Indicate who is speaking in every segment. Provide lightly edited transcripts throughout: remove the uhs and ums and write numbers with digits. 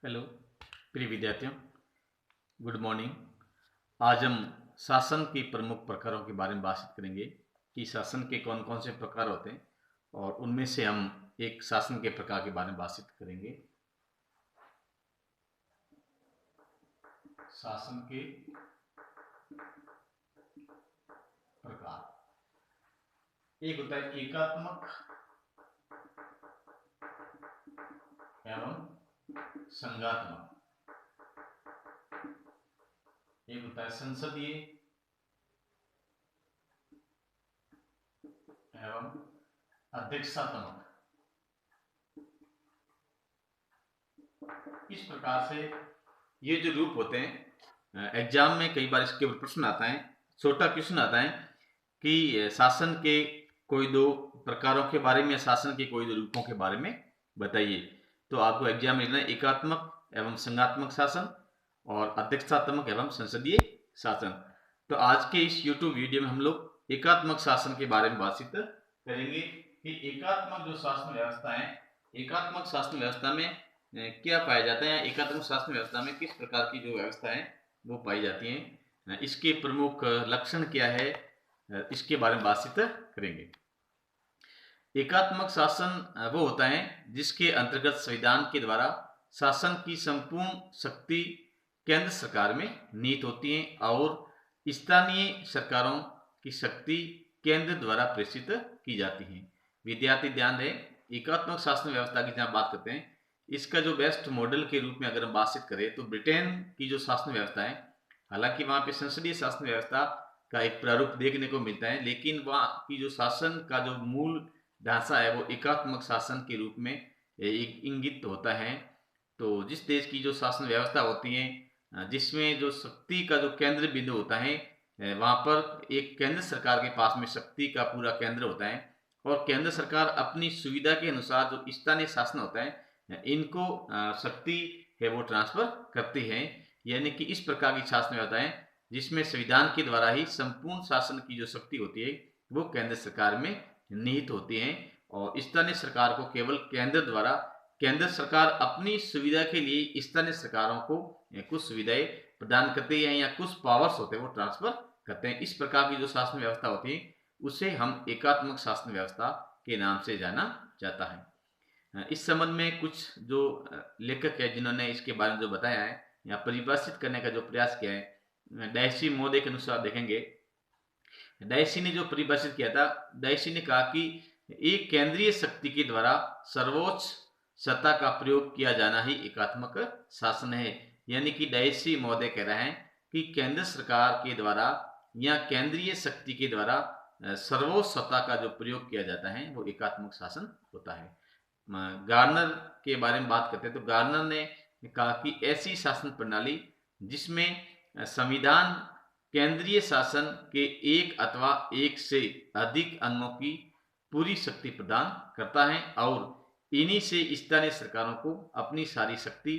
Speaker 1: Hello प्रिय विद्यार्थियों, good morning. आज हम शासन के प्रमुख प्रकारों के बारे में बातचीत करेंगे कि शासन के कौन कौन से प्रकार होते हैं और उनमें से हम एक शासन के प्रकार के बारे में बातचीत करेंगे। शासन के प्रकार एक होता है एकात्मक एवं संघात्मक, एक होता है संसदीय एवं अध्यक्षात्मक। इस प्रकार से ये जो रूप होते हैं, एग्जाम में कई बार इसके ऊपर प्रश्न आता है, छोटा क्वेश्चन आता है कि शासन के कोई दो प्रकारों के बारे में, शासन के कोई दो रूपों के बारे में बताइए। तो आपको एग्जाम में लिखना है एकात्मक एवं संघात्मक शासन और अध्यक्षात्मक एवं संसदीय शासन। तो आज के इस YouTube वीडियो में हम लोग एकात्मक शासन के बारे में बातचीत करेंगे कि एकात्मक जो शासन व्यवस्था है, एकात्मक शासन व्यवस्था में क्या पाया जाता है, एकात्मक शासन व्यवस्था में किस प्रकार की जो व्यवस्था है वो पाई जाती है, इसके प्रमुख लक्षण क्या है, इसके बारे में बातचीत करेंगे। एकात्मक शासन वो होता है जिसके अंतर्गत संविधान के द्वारा शासन की संपूर्ण शक्ति केंद्र सरकार में निहित होती है और स्थानीय सरकारों की शक्ति केंद्र द्वारा प्रेषित की जाती है। विद्यार्थी ध्यान दें, एकात्मक शासन व्यवस्था की जहाँ बात करते हैं, इसका जो बेस्ट मॉडल के रूप में अगर हम बातचीत करें तो ब्रिटेन की जो शासन व्यवस्था है, हालांकि वहाँ पे संसदीय शासन व्यवस्था का एक प्रारूप देखने को मिलता है, लेकिन वहाँ की जो शासन का जो मूल ढांचा है वो एकात्मक शासन के रूप में एक इंगित होता है। तो जिस देश की जो शासन व्यवस्था होती है, जिसमें जो शक्ति का जो केंद्र बिंदु होता है, वहाँ पर एक केंद्र सरकार के पास में शक्ति का पूरा केंद्र होता है और केंद्र सरकार अपनी सुविधा के अनुसार जो स्थानीय शासन होता है इनको शक्ति है वो ट्रांसफर करती है। यानी कि इस प्रकार की शासन व्यवस्था है जिसमें संविधान के द्वारा ही संपूर्ण शासन की जो शक्ति होती है वो केंद्र सरकार में निहित होती है और स्थानीय सरकार को केवल केंद्र द्वारा, केंद्र सरकार अपनी सुविधा के लिए स्थानीय सरकारों को कुछ सुविधाएं प्रदान करते हैं या कुछ पावर्स होते हैं वो ट्रांसफर करते हैं। इस प्रकार की जो शासन व्यवस्था होती है उसे हम एकात्मक शासन व्यवस्था के नाम से जाना जाता है। इस संबंध में कुछ जो लेखक है जिन्होंने इसके बारे में जो बताया है या परिभाषित करने का जो प्रयास किया है, डायसी महोदय के अनुसार देखेंगे, डायसी ने जो परिभाषित किया था, डायसी ने कहा कि एक केंद्रीय शक्ति के द्वारा सर्वोच्च सत्ता का प्रयोग किया जाना ही एकात्मक शासन है। यानी कि डायसी महोदय कह रहे हैं कि केंद्र सरकार के द्वारा या केंद्रीय शक्ति के द्वारा सर्वोच्च सत्ता का जो प्रयोग किया जाता है वो एकात्मक शासन होता है। गार्नर के बारे में बात करते हैं तो गार्नर ने कहा कि ऐसी शासन प्रणाली जिसमें संविधान केंद्रीय शासन के एक अथवा एक से अधिक अंगों की पूरी शक्ति प्रदान करता है और इन्हीं से स्थानीय सरकारों को अपनी सारी शक्ति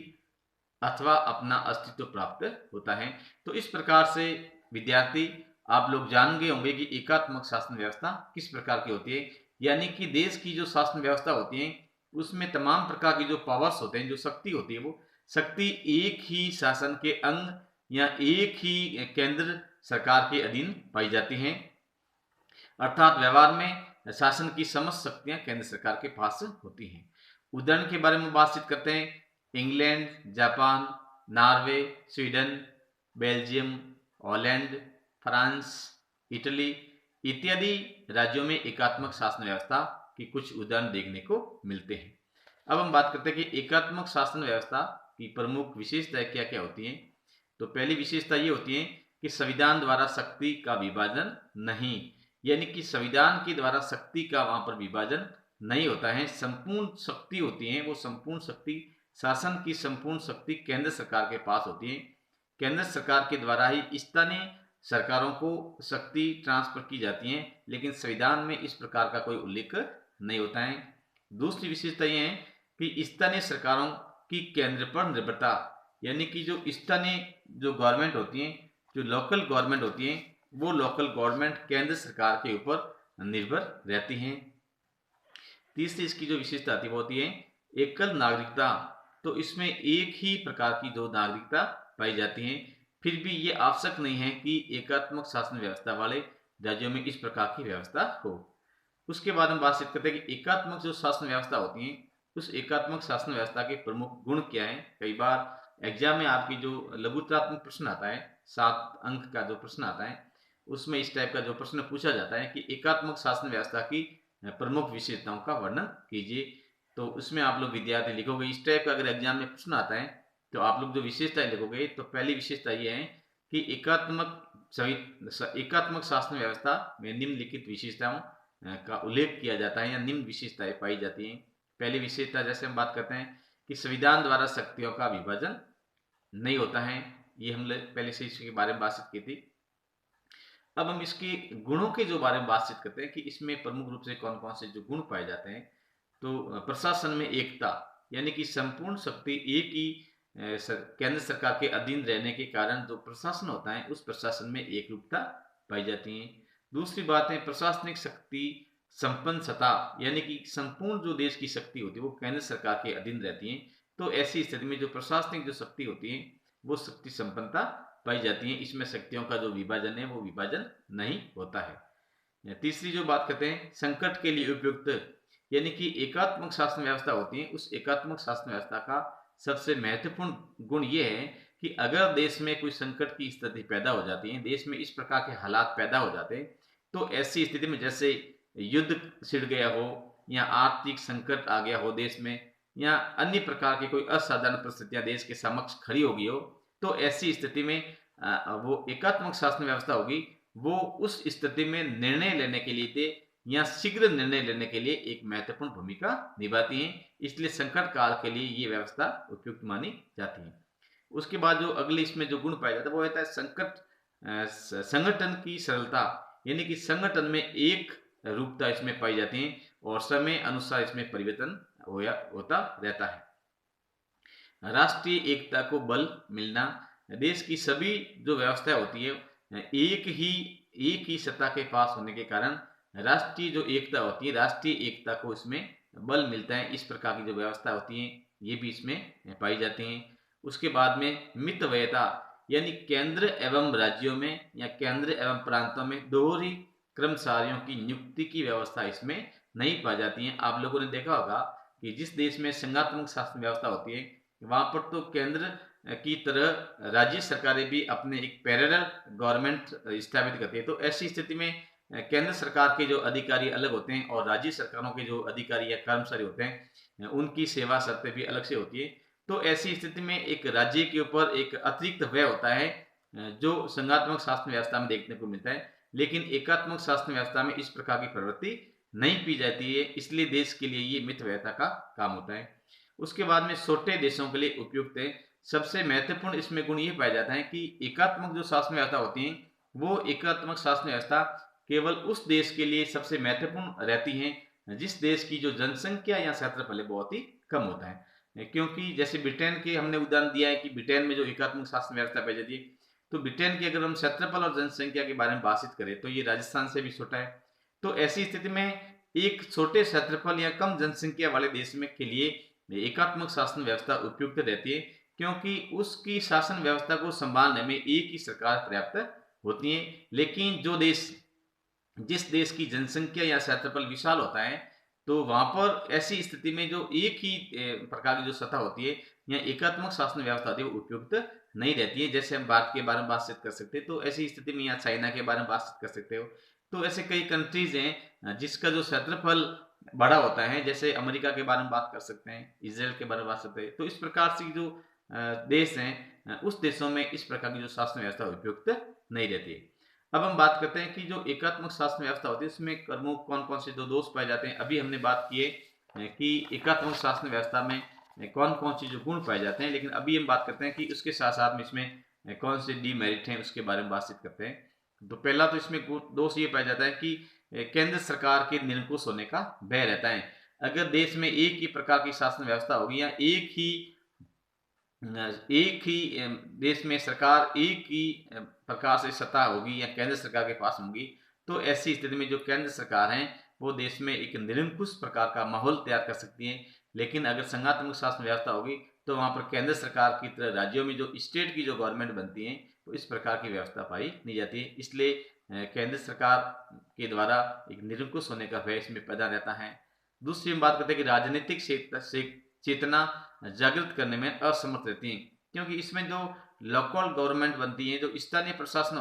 Speaker 1: अथवा अपना अस्तित्व प्राप्त होता है। तो इस प्रकार से विद्यार्थी आप लोग जान गए होंगे कि एकात्मक शासन व्यवस्था किस प्रकार की होती है। यानी कि देश की जो शासन व्यवस्था होती है उसमें तमाम प्रकार की जो पावर्स होते हैं, जो शक्ति होती है, वो शक्ति एक ही शासन के अंग या एक ही केंद्र सरकार के अधीन पाई जाती हैं। अर्थात व्यवहार में शासन की समस्त शक्तियां केंद्र सरकार के पास होती हैं। उदाहरण के बारे में बातचीत करते हैं, England, Japan, Norway, Sweden, Belgium, Holland, France, Italy इत्यादि राज्यों में एकात्मक शासन व्यवस्था की कुछ उदाहरण देखने को मिलते हैं। अब हम बात करते हैं कि एकात्मक शासन व्यवस्था की प्रमुख विशेषताएं क्या क्या होती हैं। तो पहली विशेषता ये होती है कि संविधान द्वारा शक्ति का विभाजन नहीं, यानी कि संविधान के द्वारा शक्ति का वहां पर विभाजन नहीं होता है। संपूर्ण शक्ति होती है, वो संपूर्ण शक्ति, शासन की संपूर्ण शक्ति केंद्र सरकार के पास होती है। केंद्र सरकार के द्वारा ही स्थानीय सरकारों को शक्ति ट्रांसफर की जाती है, लेकिन संविधान में इस प्रकार का कोई उल्लेख नहीं होता है। दूसरी विशेषता यह है कि स्थानीय सरकारों की केंद्र पर निर्भरता, यानी कि जो स्थानीय जो गवर्नमेंट होती है, जो लोकल गवर्नमेंट होती है, वो लोकल गवर्नमेंट केंद्र सरकार के ऊपर निर्भर रहती हैं। तीसरी इसकी जो विशेषता आती है वो होती है एकल नागरिकता, तो इसमें एक ही प्रकार की जो नागरिकता पाई जाती है। फिर भी ये आवश्यक नहीं है कि एकात्मक शासन व्यवस्था वाले राज्यों में इस प्रकार की व्यवस्था हो। उसके बाद हम बातचीत करते हैं कि एकात्मक जो शासन व्यवस्था होती है, उस एकात्मक शासन व्यवस्था के प्रमुख गुण क्या हैं। कई बार एग्जाम में आपकी जो लघुत्तरात्मक प्रश्न आता है, 7 अंक का जो प्रश्न आता है, उसमें इस टाइप का जो प्रश्न पूछा जाता है कि एकात्मक शासन व्यवस्था की प्रमुख विशेषताओं का वर्णन कीजिए। तो उसमें आप लोग विद्यार्थी लिखोगे, इस टाइप का अगर एग्जाम में प्रश्न आता है तो आप लोग जो विशेषताएं लिखोगे, तो पहली विशेषता ये है कि एकात्मक शासन व्यवस्था में निम्नलिखित विशेषताओं का उल्लेख किया जाता है या निम्न विशेषताएं पाई जाती हैं। पहली विशेषता जैसे हम बात करते हैं कि संविधान द्वारा शक्तियों का विभाजन नहीं होता है। ये हम पहले से इसके बारे में बातचीत की थी। अब हम इसके गुणों के जो बारे में बातचीत करते हैं कि इसमें प्रमुख रूप से कौन कौन से जो गुण पाए जाते हैं। तो प्रशासन में एकता, यानी कि संपूर्ण शक्ति एक ही केंद्र सरकार के अधीन रहने के कारण जो प्रशासन होता है, उस प्रशासन में एक रूपता पाई जाती है। दूसरी बात है प्रशासनिक शक्ति संपन्न सत्ता, यानी कि संपूर्ण जो देश की शक्ति होती है वो केंद्र सरकार के अधीन रहती है। तो ऐसी स्थिति में जो प्रशासनिक जो शक्ति होती है वो शक्ति संपन्नता पाई जाती है। इसमें शक्तियों का जो विभाजन है वो विभाजन नहीं होता है। तीसरी जो बात करते हैं संकट के लिए उपयुक्त, यानी कि एकात्मक शासन व्यवस्था होती है, उस एकात्मक शासन व्यवस्था का सबसे महत्वपूर्ण गुण ये है कि अगर देश में कोई संकट की स्थिति पैदा हो जाती है, देश में इस प्रकार के हालात पैदा हो जाते हैं, तो ऐसी स्थिति में जैसे युद्ध छिड़ गया हो या आर्थिक संकट आ गया हो देश में, या अन्य प्रकार की कोई असाधारण परिस्थितियां देश के समक्ष खड़ी हो गई हो, तो ऐसी स्थिति में वो एकात्मक शासन व्यवस्था होगी, वो उस स्थिति में निर्णय लेने के लिए या शीघ्र निर्णय लेने के लिए एक महत्वपूर्ण भूमिका निभाती है। इसलिए संकट काल के लिए ये व्यवस्था उपयुक्त मानी जाती है। उसके बाद जो अगले इसमें जो गुण पाया जाता है वो होता है संगठन की सरलता, यानी कि संगठन में एक रूपता इसमें पाई जाती है और समय अनुसार इसमें परिवर्तन होता रहता है। राष्ट्रीय एकता को बल मिलना, देश की सभी जो व्यवस्थाएं होती है एक ही सत्ता के पास होने के कारण राष्ट्रीय जो एकता होती है, राष्ट्रीय एकता को इसमें बल मिलता है। इस प्रकार की जो व्यवस्था होती है ये भी इसमें पाई जाती हैं। उसके बाद में मितव्ययता, यानी केंद्र एवं राज्यों में या केंद्र एवं प्रांतों में दोहरी कर्मचारियों की नियुक्ति की व्यवस्था इसमें नहीं पाई जाती है। आप लोगों ने देखा होगा कि जिस देश में संघात्मक शासन व्यवस्था होती है वहां पर तो केंद्र की तरह राज्य सरकारें भी अपने एक पैरेलल गवर्नमेंट स्थापित करती है। तो ऐसी स्थिति में केंद्र सरकार के जो अधिकारी अलग होते हैं और राज्य सरकारों के जो अधिकारी या कर्मचारी होते हैं उनकी सेवा शर्तें भी अलग से होती है। तो ऐसी स्थिति में एक राज्य के ऊपर एक अतिरिक्त व्यय होता है जो संघात्मक शासन व्यवस्था में देखने को मिलता है, लेकिन एकात्मक शासन व्यवस्था में इस प्रकार की प्रवृत्ति नहीं की जाती है। इसलिए देश के लिए ये मितव्ययता का काम होता है। उसके बाद में छोटे देशों के लिए उपयुक्त है। सबसे महत्वपूर्ण इसमें गुण ये पाया जाता है कि एकात्मक जो शासन व्यवस्था होती है वो एकात्मक शासन व्यवस्था केवल उस देश के लिए सबसे महत्वपूर्ण रहती है जिस देश की जो जनसंख्या या क्षेत्रफल है बहुत ही कम होता है। क्योंकि जैसे ब्रिटेन के हमने उदाहरण दिया है कि ब्रिटेन में जो एकात्मक शासन व्यवस्था पाई जाती है, तो ब्रिटेन की अगर हम क्षेत्रफल और जनसंख्या के बारे में बातचीत करें तो ये राजस्थान से भी छोटा है। तो ऐसी स्थिति में एक छोटे क्षेत्रफल या कम जनसंख्या वाले देश में के लिए एकात्मक शासन व्यवस्था उपयुक्त रहती है, क्योंकि उसकी शासन व्यवस्था को संभालने में एक ही सरकार पर्याप्त होती है। लेकिन जिस देश की जनसंख्या या क्षेत्रफल विशाल होता है, तो वहां पर ऐसी स्थिति में जो एक ही प्रकार की जो सत्ता होती है या एकात्मक शासन व्यवस्था होती है वो उपयुक्त नहीं रहती है। जैसे हम भारत के बारे में बातचीत कर सकते हैं, तो ऐसी स्थिति में या चाइना के बारे में बातचीत कर सकते हो। तो ऐसे कई कंट्रीज हैं जिसका जो क्षेत्रफल बड़ा होता है, जैसे अमेरिका के बारे में बात कर सकते हैं, इसराइल के बारे में बात सकते हैं। तो इस प्रकार से जो देश हैं उस देशों में इस प्रकार की जो शासन व्यवस्था उपयुक्त नहीं रहती है। अब हम बात करते हैं कि जो एकात्मक शासन व्यवस्था होती है उसमें प्रमुख कौन कौन से दो दोष पाए जाते हैं। अभी हमने बात की है कि एकात्मक शासन व्यवस्था में कौन कौन से जो गुण पाए जाते हैं, लेकिन अभी हम बात करते हैं कि उसके साथ साथ में इसमें कौन से डीमेरिट हैं उसके बारे में बातचीत करते हैं। तो पहला तो इसमें दोष ये पाया जाता है कि केंद्र सरकार के निरंकुश होने का भय रहता है। अगर देश में एक ही प्रकार की शासन व्यवस्था होगी या एक ही देश में सरकार एक ही प्रकार से सत्ता होगी या केंद्र सरकार के पास होगी, तो ऐसी स्थिति में जो केंद्र सरकार है वो देश में एक निरंकुश प्रकार का माहौल तैयार कर सकती है। लेकिन अगर संघात्मक शासन व्यवस्था होगी तो वहाँ पर केंद्र सरकार की तरह राज्यों में जो स्टेट की जो गवर्नमेंट बनती है तो इस प्रकार की व्यवस्था पाई नहीं जाती है। इसलिए केंद्र सरकार के द्वारा एक निरंकुश होने का भय इसमें पैदा रहता है। दूसरी हम बात करते हैं कि राजनीतिक चेतना जागृत करने में असमर्थ रहती है, क्योंकि इसमें जो लोकल गवर्नमेंट बनती है, जो स्थानीय प्रशासन